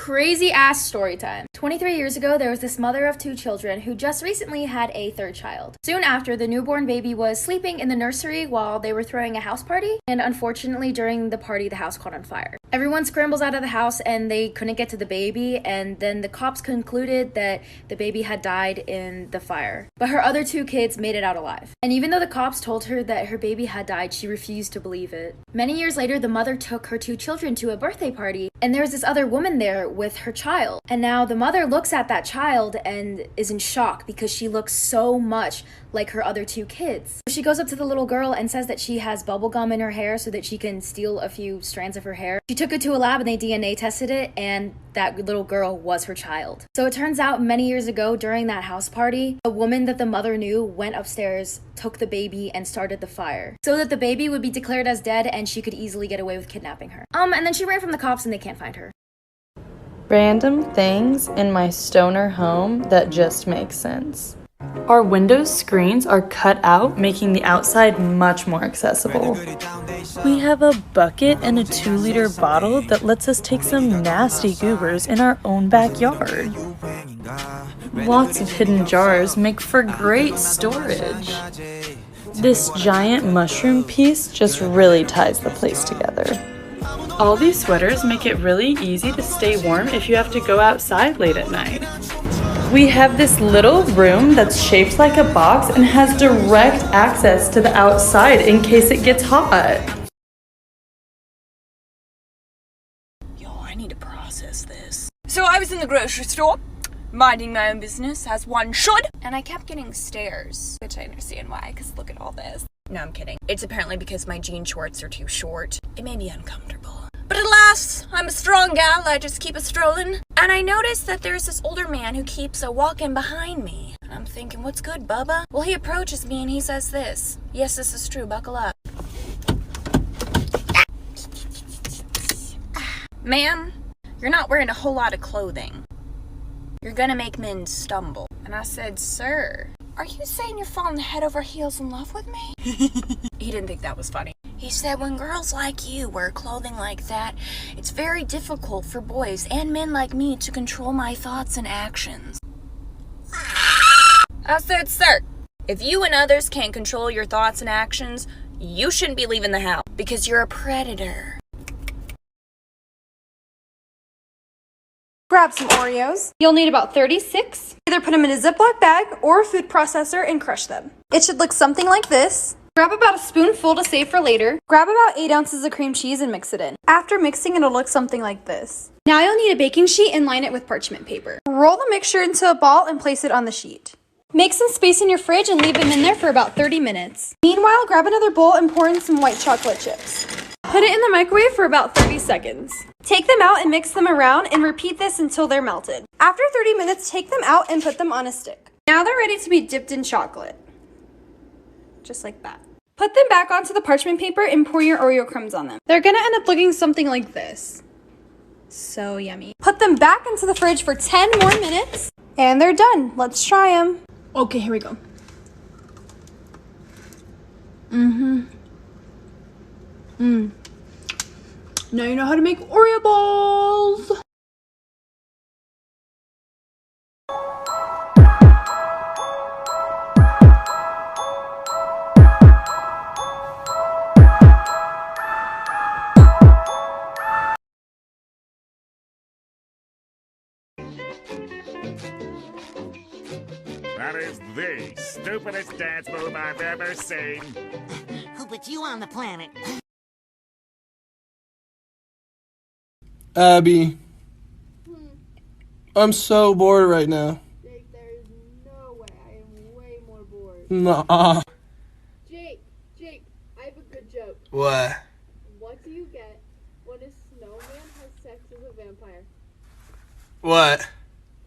Crazy ass story time. 23 years ago, there was this mother of 2 children who just recently had a 3rd child. Soon after, the newborn baby was sleeping in the nursery while they were throwing a house party, and unfortunately during the party, the house caught on fire. Everyone scrambles out of the house and they couldn't get to the baby, and then the cops concluded that the baby had died in the fire. But her other 2 kids made it out alive. And even though the cops told her that her baby had died, she refused to believe it. Many years later, the mother took her 2 children to a birthday party, and there was this other woman there with her child. And now the mother looks at that child and is in shock because she looks so much like her other 2 kids. She goes up to the little girl and says that she has bubble gum in her hair so that she can steal a few strands of her hair. She took it to a lab and they DNA tested it, and that little girl was her child. So it turns out many years ago during that house party, a woman that the mother knew went upstairs, took the baby, and started the fire so that the baby would be declared as dead and she could easily get away with kidnapping her. And then she ran from the cops and they can't find her. Random things in my stoner home that just make sense. Our windows screens are cut out, making the outside much more accessible. We have a bucket and a 2-liter bottle that lets us take some nasty goobers in our own backyard. Lots of hidden jars make for great storage. This giant mushroom piece just really ties the place together. All these sweaters make it really easy to stay warm if you have to go outside late at night. We have this little room that's shaped like a box and has direct access to the outside in case it gets hot. Yo, I need to process this. So I was in the grocery store, minding my own business as one should, and I kept getting stares, which I understand why, because look at all this. No, I'm kidding. It's apparently because my jean shorts are too short. It made me uncomfortable. But alas, I'm a strong gal, I just keep a-strolling. And I noticed that there's this older man who keeps a-walking behind me. And I'm thinking, what's good, Bubba? Well, he approaches me and he says this. Yes, this is true, buckle up. Man, you're not wearing a whole lot of clothing. You're gonna make men stumble. And I said, sir, are you saying you're falling head over heels in love with me? He didn't think that was funny. He said, when girls like you wear clothing like that, it's very difficult for boys and men like me to control my thoughts and actions. I said, sir, if you and others can't control your thoughts and actions, you shouldn't be leaving the house because you're a predator. Grab some Oreos. You'll need about 36. Either put them in a Ziploc bag or a food processor and crush them. It should look something like this. Grab about a spoonful to save for later. Grab about 8 ounces of cream cheese and mix it in. After mixing, it'll look something like this. Now you'll need a baking sheet and line it with parchment paper. Roll the mixture into a ball and place it on the sheet. Make some space in your fridge and leave them in there for about 30 minutes. Meanwhile, grab another bowl and pour in some white chocolate chips. Put it in the microwave for about 30 seconds. Take them out and mix them around and repeat this until they're melted. After 30 minutes, take them out and put them on a stick. Now they're ready to be dipped in chocolate. Just like that. Put them back onto the parchment paper and pour your Oreo crumbs on them. They're gonna end up looking something like this. So yummy. Put them back into the fridge for 10 more minutes and they're done. Let's try them. Okay, here we go. Now you know how to make Oreo balls. That is the stupidest dance move I've ever seen. Who put you on the planet? Abby, I'm so bored right now. Jake, there is no way. I am way more bored. Nah. Jake, I have a good joke. What? What do you get when a snowman has sex with a vampire? What?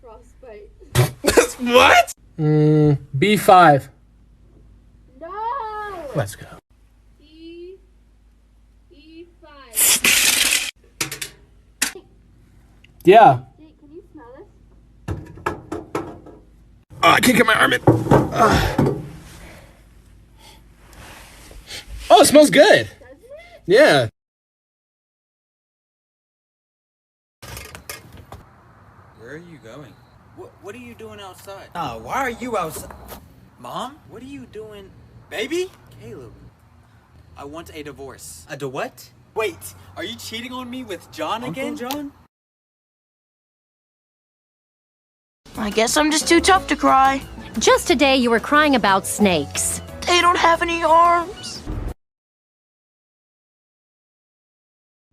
Frostbite. What? B5. No! Let's go. E5. Yeah. Jake, can you smell this? Oh, I can't get my arm in. Oh, it smells good. Doesn't it? Yeah. Where are you going? What are you doing outside? Why are you outside? Mom? What are you doing? Baby? Caleb. I want a divorce. A what? Wait, are you cheating on me with John again? Uncle John? I guess I'm just too tough to cry. Just today you were crying about snakes. They don't have any arms.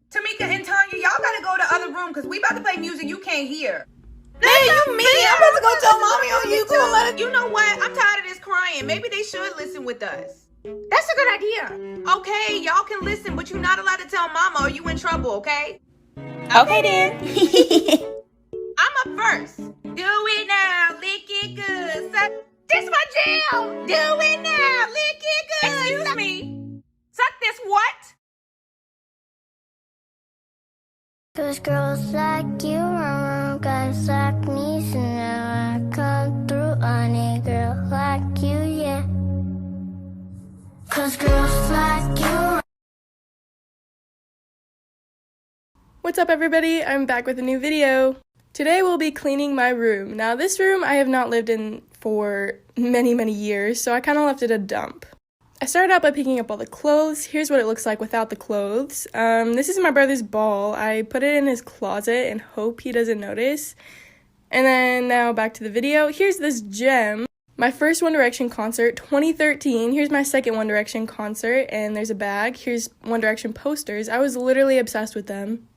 Tamika and Tanya, y'all gotta go to the other room because we about to play music you can't hear. Hey, you me? I'm about to go tell mommy on YouTube and let it. You know what? I'm tired of this crying. Maybe they should listen with us. That's a good idea. Okay, y'all can listen, but you're not allowed to tell mama or you in trouble, okay? Okay then. I'm up first. Do it now, lick it good. Suck. This my jam. Do it now, lick it good. Excuse me. Suck this what? Cause girls like you around guys like me, so now I come through on a girl like you, yeah. Cause girls like you. What's up everybody, I'm back with a new video. Today we'll be cleaning my room. Now this room I have not lived in for many years, so I kind of left it a dump. I started out by picking up all the clothes. Here's what it looks like without the clothes. This is my brother's ball. I put it in his closet and hope he doesn't notice. And then now back to the video. Here's this gem. My first One Direction concert, 2013. Here's my second One Direction concert, and there's a bag. Here's One Direction posters. I was literally obsessed with them.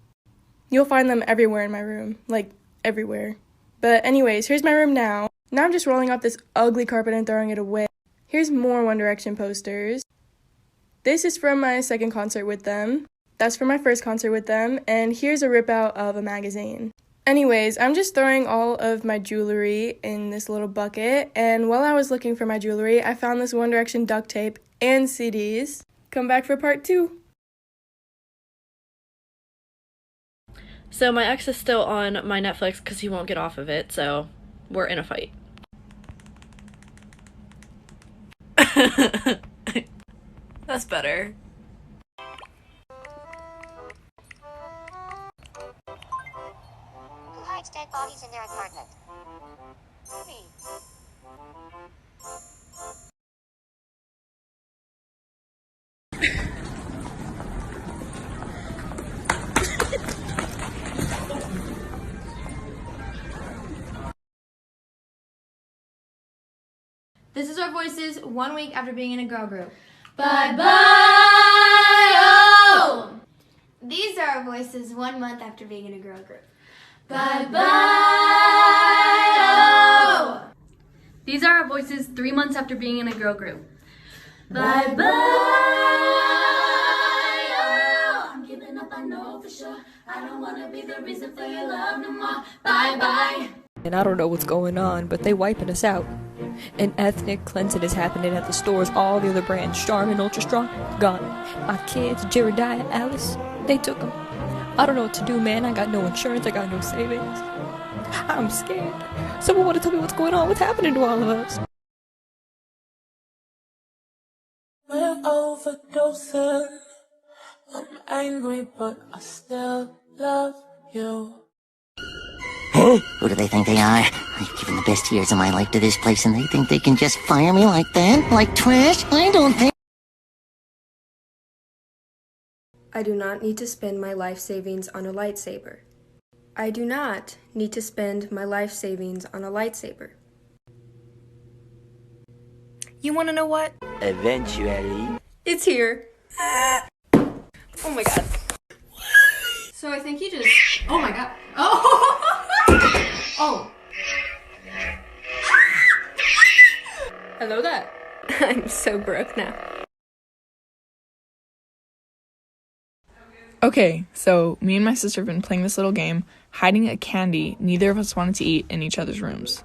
You'll find them everywhere in my room, like everywhere. But anyways, here's my room now. Now I'm just rolling off this ugly carpet and throwing it away. Here's more One Direction posters. This is from my second concert with them. That's from my first concert with them. And here's a rip out of a magazine. Anyways, I'm just throwing all of my jewelry in this little bucket. And while I was looking for my jewelry, I found this One Direction duct tape and CDs. Come back for part 2. So my ex is still on my Netflix because he won't get off of it, so we're in a fight. That's better. Who hides dead bodies in their apartment? Me. This is our voices 1 week after being in a girl group. Bye bye, oh! These are our voices 1 month after being in a girl group. Bye bye, oh! These are our voices 3 months after being in a girl group. Bye bye, oh! I'm giving up, I know for sure. I don't wanna be the reason for your love no more. Bye bye. And I don't know what's going on, but they wiping us out. An ethnic cleansing is happening at the stores. All the other brands, Charmin, Ultra Strong, gone. My kids, Jeremiah, Alice, they took them. I don't know what to do, man. I got no insurance, I got no savings. I'm scared. Someone want to tell me what's going on? What's happening to all of us? We're overdosing. I'm angry, but I still love you. Who do they think they are? I've given the best years of my life to this place and they think they can just fire me like that? Like trash? I don't think... I do not need to spend my life savings on a lightsaber. I do not need to spend my life savings on a lightsaber. You wanna know what? Eventually. It's here. Oh my god. So I think you just... Oh my god. Oh! Oh. Hello there. I'm so broke now. Okay, so me and my sister have been playing this little game, hiding a candy neither of us wanted to eat in each other's rooms.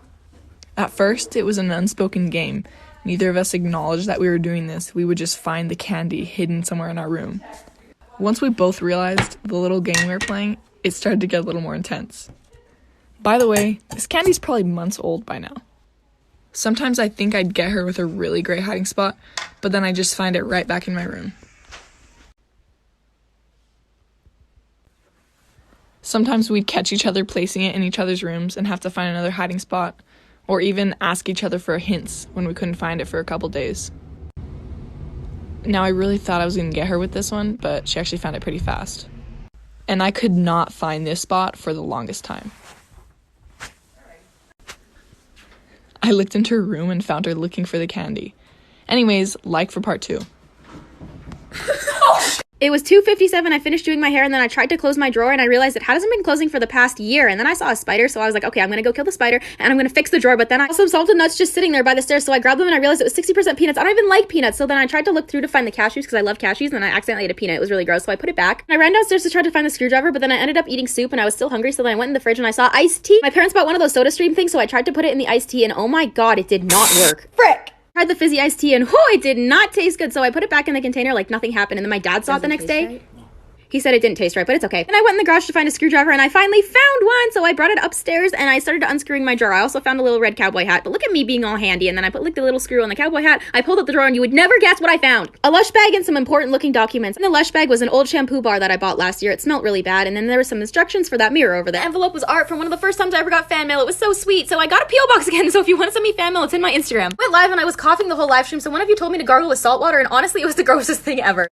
At first, it was an unspoken game. Neither of us acknowledged that we were doing this. We would just find the candy hidden somewhere in our room. Once we both realized the little game we were playing, it started to get a little more intense. By the way, this candy's probably months old by now. Sometimes I think I'd get her with a really great hiding spot, but then I just find it right back in my room. Sometimes we'd catch each other placing it in each other's rooms and have to find another hiding spot, or even ask each other for hints when we couldn't find it for a couple days. Now, I really thought I was going to get her with this one, but she actually found it pretty fast. And I could not find this spot for the longest time. I looked into her room and found her looking for the candy. Anyways, like for part 2. It was 2:57. I finished doing my hair and then I tried to close my drawer and I realized it hasn't been closing for the past year. And then I saw a spider, so I was like, okay, I'm gonna go kill the spider and I'm gonna fix the drawer. But then I saw some salted nuts just sitting there by the stairs, so I grabbed them and I realized it was 60% peanuts. I don't even like peanuts. So then I tried to look through to find the cashews because I love cashews, and then I accidentally ate a peanut. It was really gross, so I put it back. And I ran downstairs to try to find the screwdriver, but then I ended up eating soup and I was still hungry, so then I went in the fridge and I saw iced tea. My parents bought one of those Soda Stream things, so I tried to put it in the iced tea and oh my god, it did not work. Frick! Tried the fizzy iced tea and it did not taste good, so I put it back in the container like nothing happened, and then my dad saw it the next day. Right? He said it didn't taste right, but it's okay. And I went in the garage to find a screwdriver and I finally found one, so I brought it upstairs and I started unscrewing my drawer. I also found a little red cowboy hat, but look at me being all handy, and then I put like the little screw on the cowboy hat. I pulled up the drawer and you would never guess what I found. A Lush bag and some important looking documents. And the Lush bag was an old shampoo bar that I bought last year. It smelled really bad, and then there were some instructions for that mirror over there. The envelope was art from one of the first times I ever got fan mail. It was so sweet, so I got a P.O. box again, so if you want to send me fan mail, it's in my Instagram. I went live and I was coughing the whole live stream, so one of you told me to gargle with salt water, and honestly, it was the grossest thing ever.